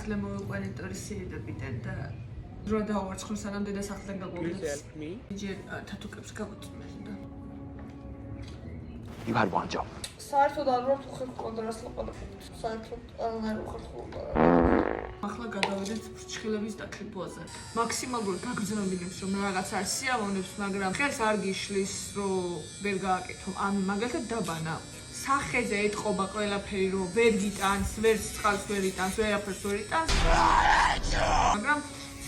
სახლე მოვიყვანე ტორის სიედებიდან და დრო დავარცხნო სანამ დედა სახლიდან გაგვიყვანეს. ჯერ თათუკებს გავაწმენ და You had one job. საერთოდ არ ვარ ხელ კონტრასტ ლაპარაკობთ. საერთოდ არ ვარ ხოლმე. ახლა გადავედით ფრჩხილების დაკლებაზე. მაქსიმალურად გაგრძნობინებს რომ რაღაც არ სიამოვნებს, მაგრამ ხელს არ გიშლის რომ ვერ გააკეთო. ანუ მაგალითად დაბანა. სახეზე ეთყობა ყველაფერი რომ ვერ გიტანს, ვერ წყალს ვერ იტანს, ვერაფერს ვერ იტანს. მაგრამ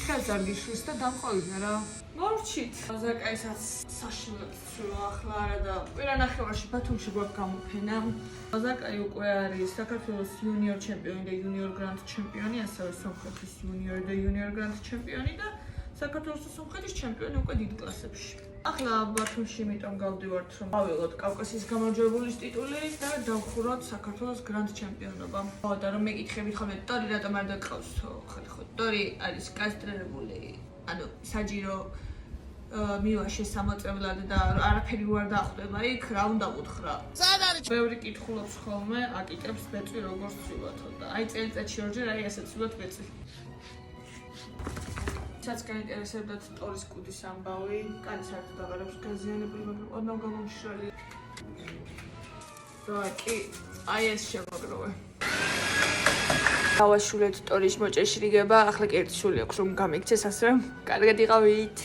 ხელს არ გიშლის და დამყოლია რა. მორჩით. ზაკაისაც საშინელად ცრუა ახლა არა და კვირანახევარში ბათუმში გვაქვს გამოფენა. ზაკაი უკვე არის საქართველოს იუნიორ ჩემპიონი და იუნიორ გრანდ ჩემპიონი, ასევე სომხეთის იუნიორ და იუნიორ გრანდ ჩემპიონი და საქართველოს და სომხეთის ჩემპიონი უკვე დიდ კლასებში. ახლა ბათუმში იმიტომ გავდივართ რომ ავიღოთ კავკასიის გამარჯვებულის ტიტული და დავხუროთ საქართველოს გრანდ ჩემპიონობა. და რომ მეკითხებით ხოლმე ტორი რატომ არ დაკავს ხო ტორი არის კასტრირებული, ანუ საჯირო მივაშე სამოწევლად და არაფერი უარ დახვდება იქ, რა უნდა უთხრა. სად არის? ბევრი კითხულობს ხოლმე, აკიკებს ბეწვი როგორ ცვილათო და აი წელიწადში ორჯერ აი ასე ცვილოთ ბეწვი. სადაც გაინტერესებდათ ტორის კუდის ამბავი, კანი საერთოდ აღარ აქვს გაზიანებული, მაგრამ ოდნავ გამომშრალი. და კი, აი ეს შემოგროვე. დავაშულეთ ტორის მოჭეშრიგება, ახლა კი ერთი სული აქვს რომ გამიქცეს ასე რომ კარგად იყავით.